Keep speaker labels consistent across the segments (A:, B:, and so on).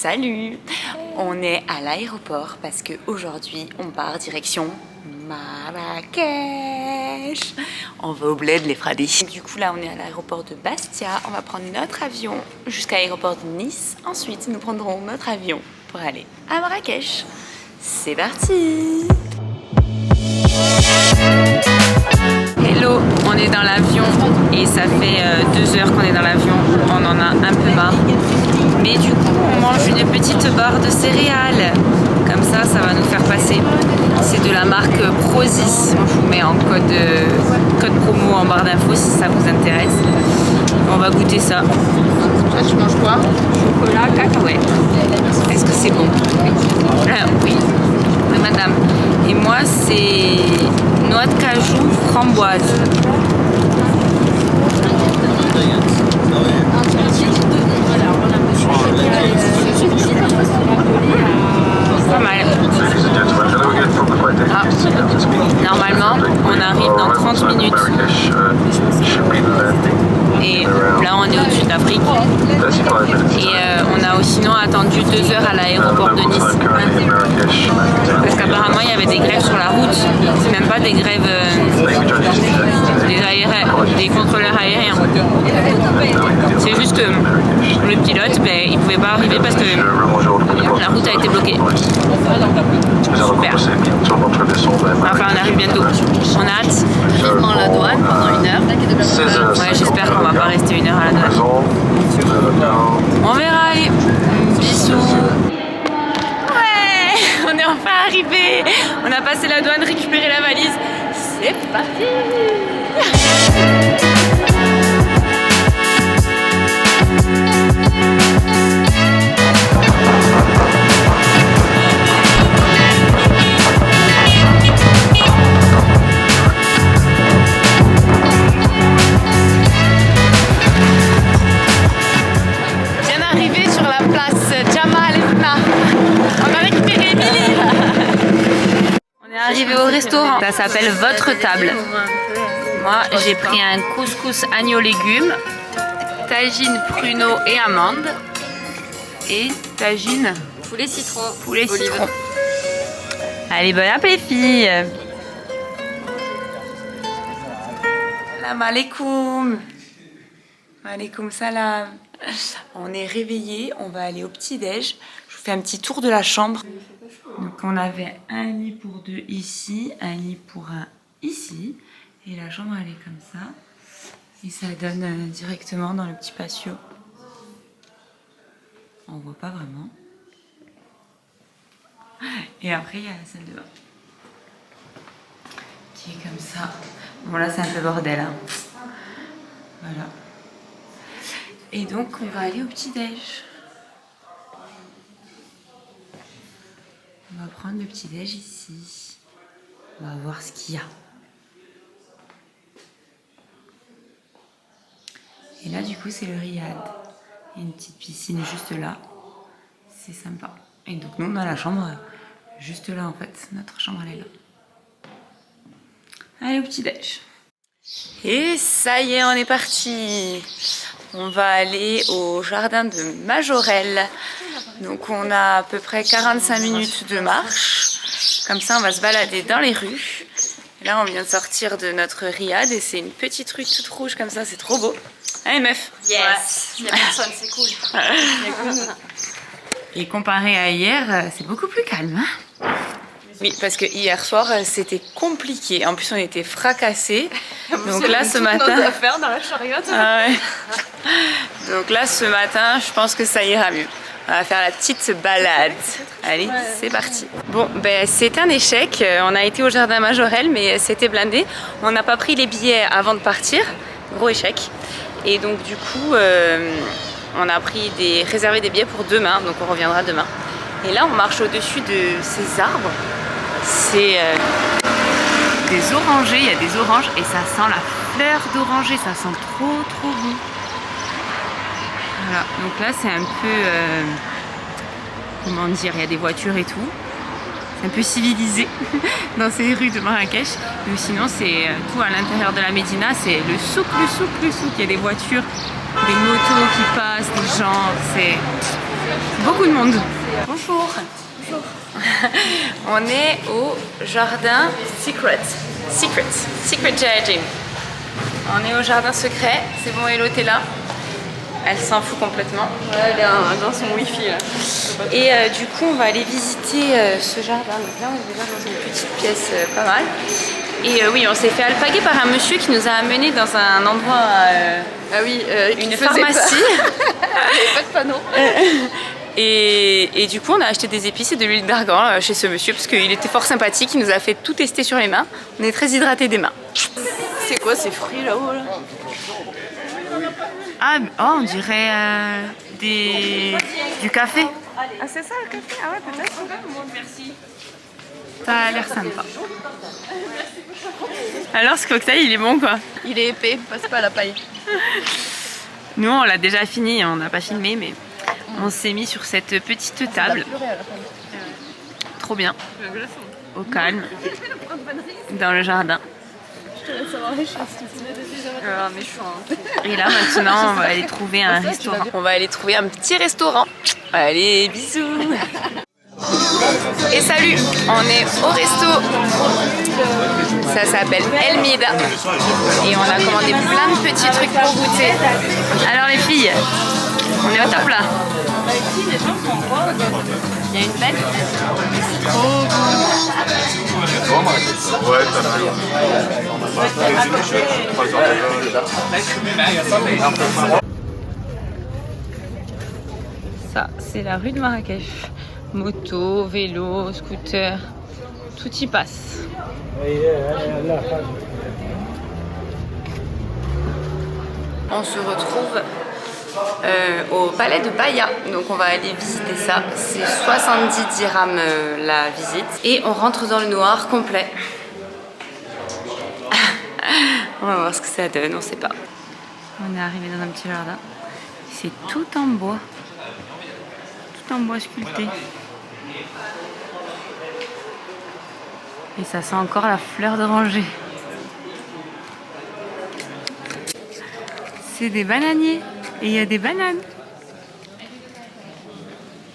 A: Salut! On est à l'aéroport parce qu'aujourd'hui on part direction Marrakech. On va au bled les fradis. Du coup là on est à l'aéroport de Bastia. On va prendre notre avion jusqu'à l'aéroport de Nice. Ensuite nous prendrons notre avion pour aller à Marrakech. C'est parti! Hello, on est dans l'avion et ça fait 2 heures qu'on est dans l'avion. On en a un peu marre. Mais du coup, on mange une petite barre de céréales. Comme ça, ça va nous faire passer. C'est de la marque Prozis. Je vous mets en code promo en barre d'infos si ça vous intéresse. On va goûter ça.
B: Toi, tu manges quoi?
A: Chocolat, cacahuète. Est-ce que c'est bon? Oui. Oui, madame. Et moi, c'est noix de cajou framboise. Pas mal. Ah. Normalement, on arrive dans 30 minutes. Et là, on est au Sud-Afrique. Et on a sinon attendu 2 heures à l'aéroport de Nice. Parce qu'apparemment, il y avait des grèves sur la route. C'est même pas des grèves des contrôleurs aériens. C'est juste que le pilote, il pouvait pas arriver parce que la route a été bloquée. Super. Enfin, on arrive bientôt. On a hâte.
B: Dans la douane pendant 1 heure.
A: Ouais, j'espère qu'on va pas rester 1 heure à la douane. On verra, allez. Bisous. Ouais, on est enfin arrivé. On a passé la douane, récupéré la valise. C'est parti. Arrivé au restaurant, ça s'appelle Votre Table. Moi j'ai pris un couscous agneau légumes, tagine pruneau et amandes et tagine
B: Poulet citron.
A: Poulet citron. Allez, bon appétit filles. Salam alaikum. Alaikum salam. On est réveillés, on va aller au petit-déj. Je vous fais un petit tour de la chambre. Donc on avait un lit pour 2 ici, un lit pour 1 ici. Et la chambre elle est comme ça. Et ça donne directement dans le petit patio. On voit pas vraiment. Et après il y a la salle de bain. Qui est comme ça. Bon là c'est un peu bordel. Hein. Voilà. Et donc on va aller au petit-déj. On va prendre le petit-déj ici. On va voir ce qu'il y a. Et là, du coup, c'est le riad. Il y a une petite piscine juste là. C'est sympa. Et donc, nous, on a la chambre juste là, en fait. Notre chambre, elle est là. Allez, au petit-déj. Et ça y est, on est parti. On va aller au jardin de Majorelle. Donc on a à peu près 45 minutes de marche. Comme ça on va se balader dans les rues. Et là on vient de sortir de notre riad et c'est une petite rue toute rouge comme ça, c'est trop beau. Allez meuf.
B: Yes. Il y a personne, c'est cool.
A: Et comparé à hier, c'est beaucoup plus calme. Hein, oui, parce que hier soir c'était compliqué. En plus on était fracassés. Donc là ce matin.
B: Nos affaires dans la chariote.
A: Ah ouais. Donc là ce matin, je pense que ça ira mieux. On va faire la petite balade. Allez, c'est parti. Bon, c'est un échec. On a été au jardin Majorelle, mais c'était blindé. On n'a pas pris les billets avant de partir. Gros échec. Et donc du coup, on a réservé des billets pour demain. Donc on reviendra demain. Et là, on marche au-dessus de ces arbres. C'est des orangers. Il y a des oranges et ça sent la fleur d'oranger. Ça sent trop bon. Voilà, donc là c'est un peu, comment dire, il y a des voitures et tout. C'est un peu civilisé dans ces rues de Marrakech. Mais sinon c'est tout à l'intérieur de la Médina, c'est le souk. Il y a des voitures, des motos qui passent, des gens, c'est Beaucoup de monde. Bonjour. Bonjour. On est au jardin Secret Gym. On est au jardin secret. C'est bon, Hello, t'es là? Elle s'en fout complètement.
B: Ouais, elle est dans son wifi là.
A: Et du coup, on va aller visiter ce jardin. Donc là, on est déjà dans une petite pièce pas mal. Et oui, on s'est fait alpaguer par un monsieur qui nous a amenés dans un endroit,
B: Ah oui,
A: une pharmacie.
B: Il n'y avait pas de panneau.
A: Et du coup, on a acheté des épices et de l'huile d'argan chez ce monsieur parce qu'il était fort sympathique. Il nous a fait tout tester sur les mains. On est très hydratés des mains.
B: C'est quoi ces fruits là-haut là?
A: Ah, oh, on dirait du café.
B: Ah, c'est ça le café? Ah ouais, peut-être. Merci.
A: Ça a l'air sympa. Alors, ce cocktail, il est bon quoi?
B: Il est épais, passe pas à la paille.
A: Nous, on l'a déjà fini, on n'a pas filmé, mais on s'est mis sur cette petite table. Trop bien. Au calme. Dans le jardin. Et là maintenant on va aller trouver un restaurant. On va aller trouver un petit restaurant. Allez, bisous. Et salut, on est au resto. Ça s'appelle El Mida. Et on a commandé plein de petits trucs pour goûter. Alors les filles, on est au top là. Il y a une belle. Oh.
C: Ouais, t'as raison.
A: Ça, c'est la rue de Marrakech. Moto, vélo, scooter, tout y passe. On se retrouve au palais de Baïa, donc on va aller visiter ça. C'est 70 dirhams la visite et on rentre dans le noir complet. On va voir ce que ça donne, on sait pas. On est arrivé dans un petit jardin. C'est tout en bois. Tout en bois sculpté. Et ça sent encore la fleur d'oranger. C'est des bananiers. Et il y a des bananes.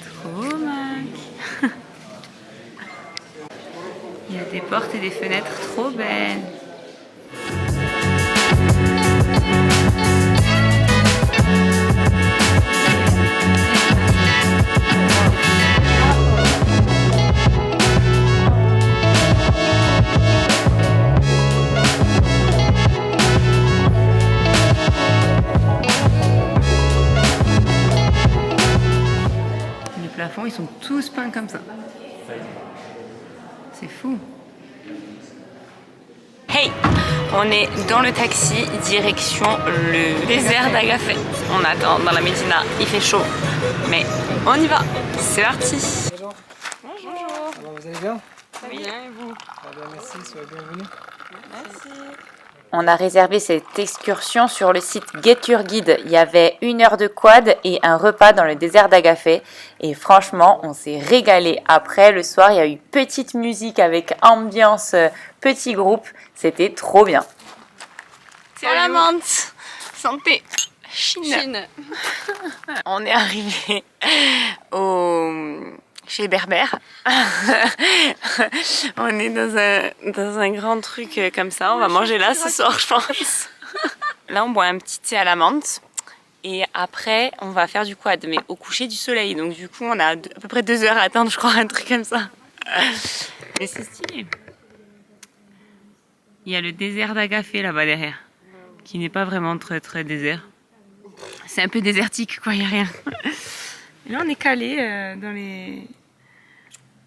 A: Trop mag. Il y a des portes et des fenêtres trop belles. Ils sont tous peints comme ça. C'est fou. Hey, on est dans le taxi direction le désert d'Agafay. On attend dans la Médina, il fait chaud, mais on y va. C'est parti.
D: Bonjour.
B: Bonjour.
D: Alors, vous allez bien?
B: Oui. Bien et vous?
D: Ah ben, merci, soyez bienvenus.
B: Merci.
A: On a réservé cette excursion sur le site Get Your Guide. Il y avait 1 heure de quad et un repas dans le désert d'Agafay. Et franchement, on s'est régalé. Après, le soir, il y a eu petite musique avec ambiance, petit groupe. C'était trop bien. C'est à la menthe. Santé. Chine. On est arrivé chez Berbère. On est dans un grand truc comme ça. On va manger là ce soir, je pense. Là, on boit un petit thé à la menthe. Et après, on va faire du quad, mais au coucher du soleil. Donc du coup, on a à peu près 2 heures à attendre, je crois, un truc comme ça. Mais c'est stylé. Il y a le désert d'Agafay là-bas derrière, qui n'est pas vraiment très très désert. C'est un peu désertique, quoi, il n'y a rien. Et là, on est calé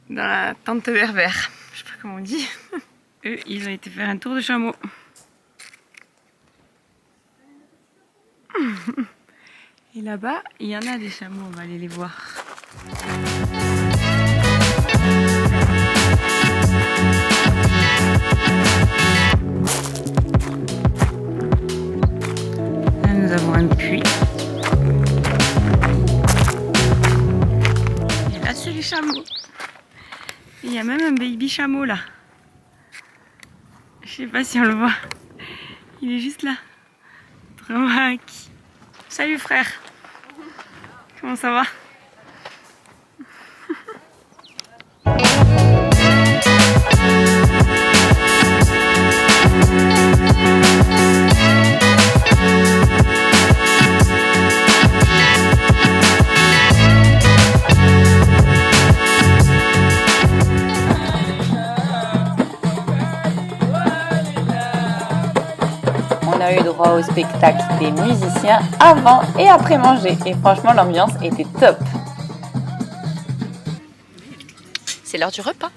A: dans la tente berbère. Je sais pas comment on dit. Eux, ils ont été faire un tour de chameau. Et là-bas, il y en a des chameaux, on va aller les voir. Là, nous avons un puits. Et là, c'est les chameaux. Il y a même un baby chameau là. Je sais pas si on le voit. Il est juste là. Trop mac. Salut frère. Comment ça va? a eu droit au spectacle des musiciens avant et après manger. Et franchement, l'ambiance était top. C'est l'heure du repas.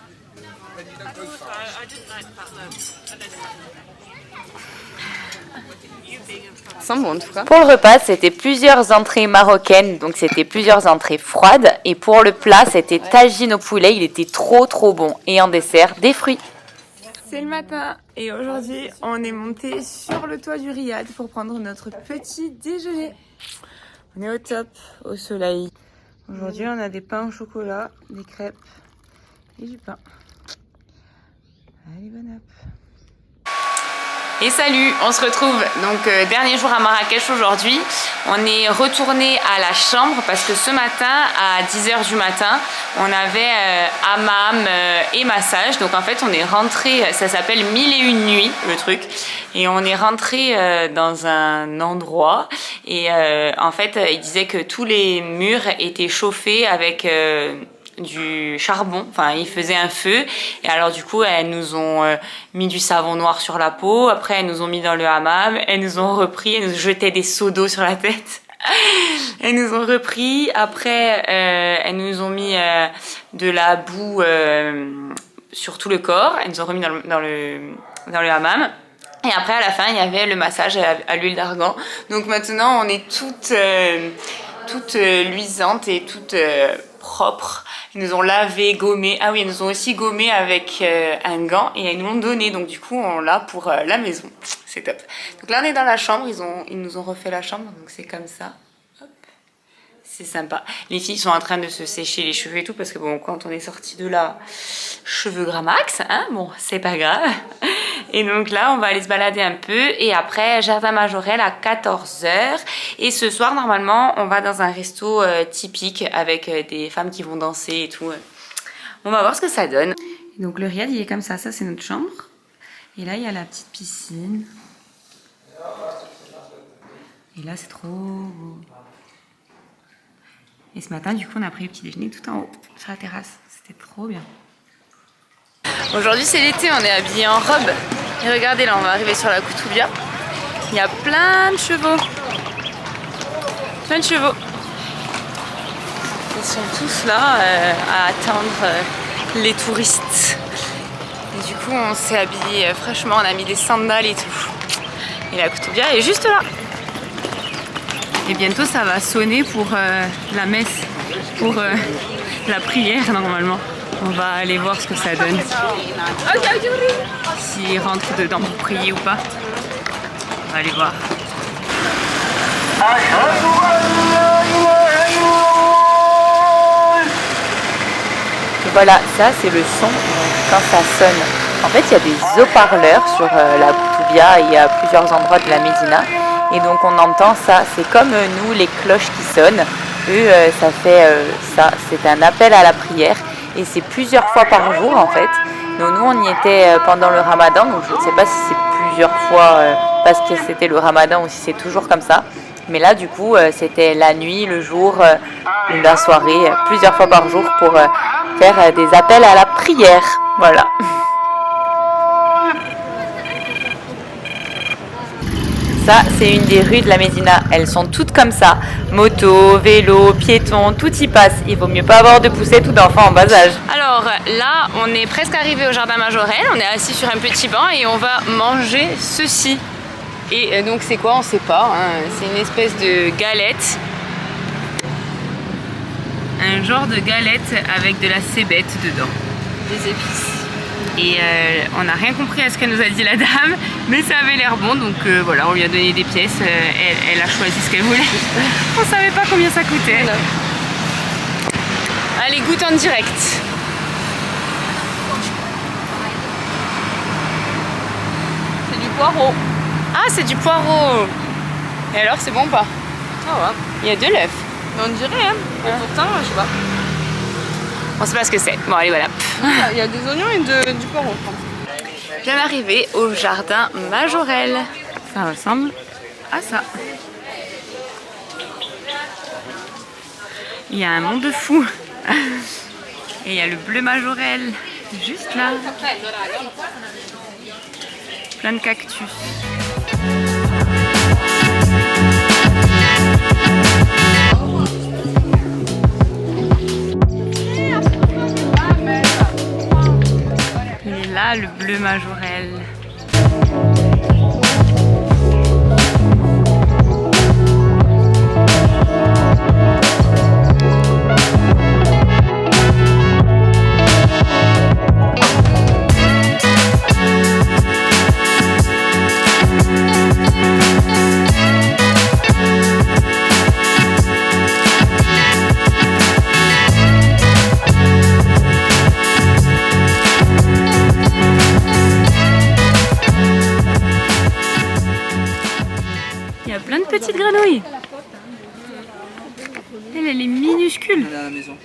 B: Ça sent bon en tout cas.
A: Pour le repas, c'était plusieurs entrées marocaines, donc c'était plusieurs entrées froides. Et pour le plat, c'était tagine au poulet, il était trop bon. Et en dessert, des fruits. C'est le matin et aujourd'hui, on est monté sur le toit du riad pour prendre notre petit déjeuner. On est au top, au soleil. Aujourd'hui, on a des pains au chocolat, des crêpes et du pain. Allez, bon app. Et salut, on se retrouve donc dernier jour à Marrakech aujourd'hui. On est retourné à la chambre parce que ce matin à 10h du matin on avait hammam et massage. Donc en fait on est rentré, ça s'appelle 1001 nuits le truc. Et on est rentré dans un endroit et en fait il disait que tous les murs étaient chauffés avec du charbon, enfin ils faisaient un feu et alors du coup elles nous ont mis du savon noir sur la peau, après elles nous ont mis dans le hammam, elles nous ont repris, elles nous jetaient des seaux d'eau sur la tête, elles nous ont repris, après elles nous ont mis de la boue sur tout le corps, elles nous ont remis dans le hammam. Et après à la fin il y avait le massage à l'huile d'argan. Donc maintenant on est toutes luisantes et toutes propres. Ils nous ont lavé, gommé. Ah oui, ils nous ont aussi gommé avec un gant et ils nous l'ont donné. Donc du coup, on l'a pour la maison. C'est top. Donc là, on est dans la chambre. Ils nous ont refait la chambre. Donc c'est comme ça. Hop. C'est sympa. Les filles sont en train de se sécher les cheveux et tout parce que bon, quand on est sorti de là, cheveux gras max, hein, bon, c'est pas grave. Et donc là, on va aller se balader un peu et après, Jardin Majorelle à 14h. Et ce soir, normalement, on va dans un resto typique avec des femmes qui vont danser et tout. On va voir ce que ça donne. Donc le riad, il est comme ça. Ça, c'est notre chambre. Et là, il y a la petite piscine. Et là, c'est trop beau. Et ce matin, du coup, on a pris le petit déjeuner tout en haut, sur la terrasse. C'était trop bien. Aujourd'hui c'est l'été, on est habillés en robe. Et regardez là, on va arriver sur la Koutoubia. Il y a plein de chevaux. Plein de chevaux. Ils sont tous là à attendre les touristes. Et du coup on s'est habillés fraîchement, on a mis des sandales et tout. Et la Koutoubia est juste là. Et bientôt ça va sonner pour la messe, pour la prière normalement. On va aller voir ce que ça donne. S'ils rentrent dedans pour prier ou pas. On va aller voir. Et voilà, ça c'est le son quand ça sonne. En fait, il y a des haut-parleurs sur la Koutoubia. Il y a plusieurs endroits de la Médina. Et donc on entend ça. C'est comme nous, les cloches qui sonnent. Eux, ça fait ça. C'est un appel à la prière. Et c'est plusieurs fois par jour en fait. Donc nous on y était pendant le ramadan, donc je ne sais pas si c'est plusieurs fois parce que c'était le ramadan ou si c'est toujours comme ça. Mais là du coup c'était la nuit, le jour, la soirée, plusieurs fois par jour pour faire des appels à la prière. Voilà. Ça, c'est une des rues de la Médina. Elles sont toutes comme ça. Moto, vélo, piéton, tout y passe. Il vaut mieux pas avoir de poussette ou d'enfants en bas âge. Alors là, on est presque arrivé au Jardin Majorelle. On est assis sur un petit banc et on va manger ceci. Et donc c'est quoi? On sait pas. Hein. C'est une espèce de galette. Un genre de galette avec de la cébette dedans. Des épices. Et on n'a rien compris à ce qu'elle nous a dit la dame, mais ça avait l'air bon, donc voilà, on lui a donné des pièces, elle a choisi ce qu'elle voulait. On savait pas combien ça coûtait. Voilà. Allez, goûte en direct.
B: C'est du poireau.
A: Ah, c'est du poireau. Et alors, c'est bon ou pas?
B: Ça va.
A: Il y a de l'œuf.
B: On dirait, hein. Mais pourtant, je sais pas.
A: On sait pas ce que c'est. Bon, allez, voilà.
B: Il y a des oignons et du poireau, je pense.
A: Bien arrivé au Jardin Majorelle. Ça ressemble à ça. Il y a un monde de fou. Et il y a le bleu Majorelle juste là. Plein de cactus. Ah, le bleu Majorelle. Plein de petites grenouilles. Elle est minuscule.
D: Elle est à la maison.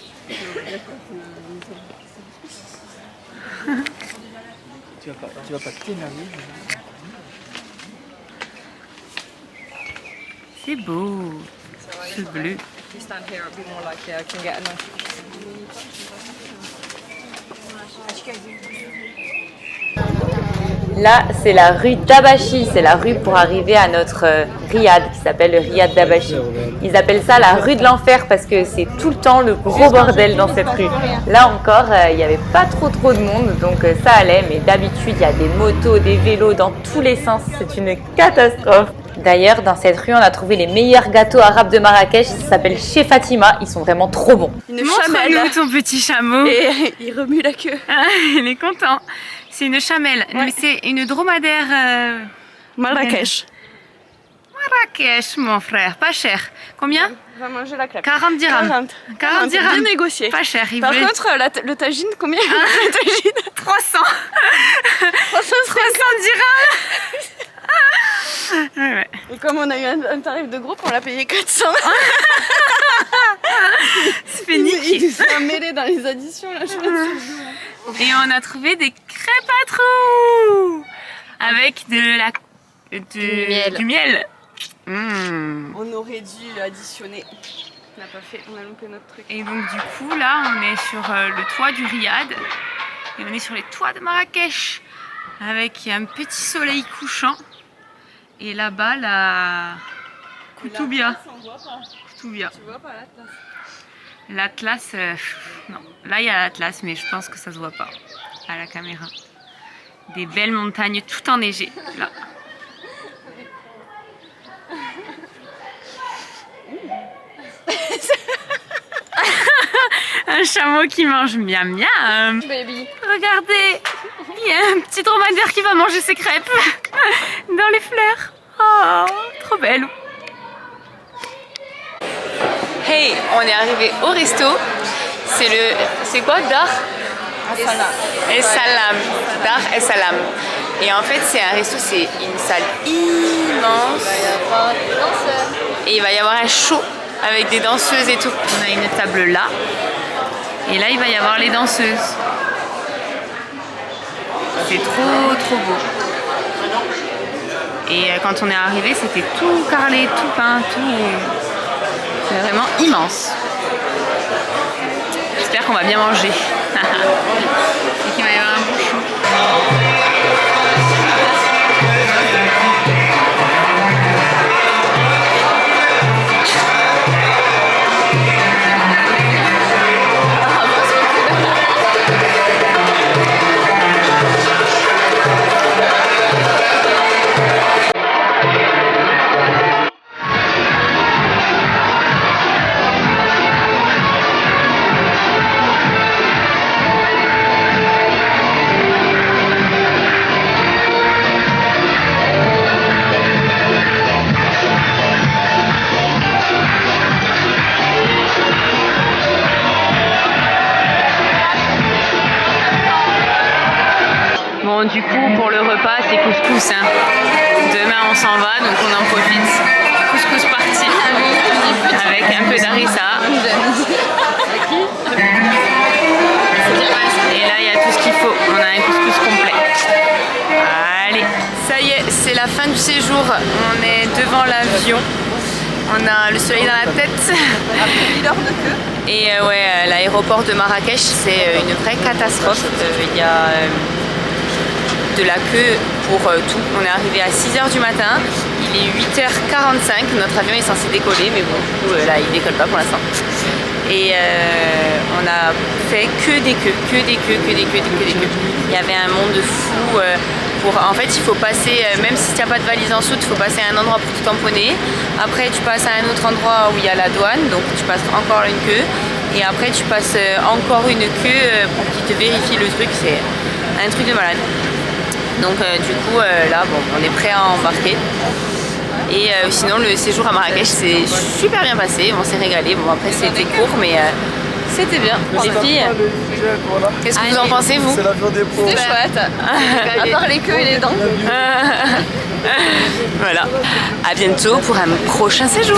D: tu vas pas t'énerver.
A: C'est beau. Ce bleu. Là, c'est la rue Dabachi, c'est la rue pour arriver à notre riad qui s'appelle le riad Dabachi. Ils appellent ça la rue de l'enfer parce que c'est tout le temps le gros bordel dans cette rue. Là encore, il n'y avait pas trop de monde, donc ça allait, mais d'habitude, il y a des motos, des vélos dans tous les sens, c'est une catastrophe. D'ailleurs, dans cette rue, on a trouvé les meilleurs gâteaux arabes de Marrakech, ça s'appelle Chez Fatima, ils sont vraiment trop bons.
B: Montre-nous
A: ton petit chameau.
B: Et il remue la queue.
A: Ah, il est content. C'est une chamelle,
B: Ouais.
A: mais c'est une dromadaire.
B: Marrakech.
A: Marrakech, mon frère, pas cher. Combien?
B: Va manger la crêpe.
A: 40 dirhams. 40 dirhams.
B: Bien négocié.
A: Pas cher. Il
B: Par
A: voulait
B: contre, le tagine, combien? Le tagine
A: 300. 300 dirhams. Ouais.
B: Et comme on a eu un tarif de groupe, on l'a payé 400.
A: C'est fait niquer.
B: Il s'est mêlé dans les additions là.
A: Et on a trouvé des crêpes à trous avec du miel. Mmh.
B: On aurait dû additionner. On n'a pas fait, on a loupé notre truc.
A: Et donc du coup là on est sur le toit du riad et on est sur les toits de Marrakech avec un petit soleil couchant et là-bas la Koutoubia. Koutoubia.
B: Tu vois pas l'Atlas?
A: L'Atlas, non. Là il y a l'Atlas mais je pense que ça se voit pas à la caméra. Des belles montagnes tout enneigées là. Un chameau qui mange miam miam.
B: Baby.
A: Regardez, il y a un petit dromadaire qui va manger ses crêpes dans les fleurs. Oh, trop belle. Hey, on est arrivé au resto. C'est quoi, Dar Es Salam. Dar Es Salam. Et en fait, c'est un resto, c'est une salle immense. Et il va y avoir un show avec des danseuses et tout. On a une table là. Et là, il va y avoir les danseuses. C'est trop beau. Et quand on est arrivé, c'était tout carrelé, tout peint, tout... C'est vraiment immense. J'espère qu'on va bien manger. Et qu'il va y avoir un bon show. Bon, du coup, pour le repas, c'est couscous. Hein. Demain, on s'en va, donc on en profite. Couscous parti. Avec un peu d'harissa. Et là, il y a tout ce qu'il faut. On a un couscous complet. Allez. Ça y est, c'est la fin du séjour. On est devant l'avion. On a le soleil dans la tête. Et ouais, l'aéroport de Marrakech, c'est une vraie catastrophe. Il y a de la queue pour tout. On est arrivé à 6h du matin, il est 8h45, notre avion est censé décoller, mais bon, du coup, là il décolle pas pour l'instant. Et on a fait que des queues. Il y avait un monde fou. En fait, il faut passer, même si tu n'as pas de valise en soute, il faut passer à un endroit pour te tamponner. Après, tu passes à un autre endroit où il y a la douane, donc tu passes encore une queue. Et après, tu passes encore une queue pour qu'ils te vérifient le truc. C'est un truc de malade. Donc, du coup, là, bon, on est prêt à embarquer. Et sinon, le séjour à Marrakech s'est super bien passé. On s'est régalé. Bon, après, c'était court, mais c'était bien. Les filles, qu'est-ce que vous en pensez, vous?
D: C'est l'avion des pauvres.
B: C'était chouette. À part les queues et les dents.
A: Voilà. À bientôt pour un prochain séjour.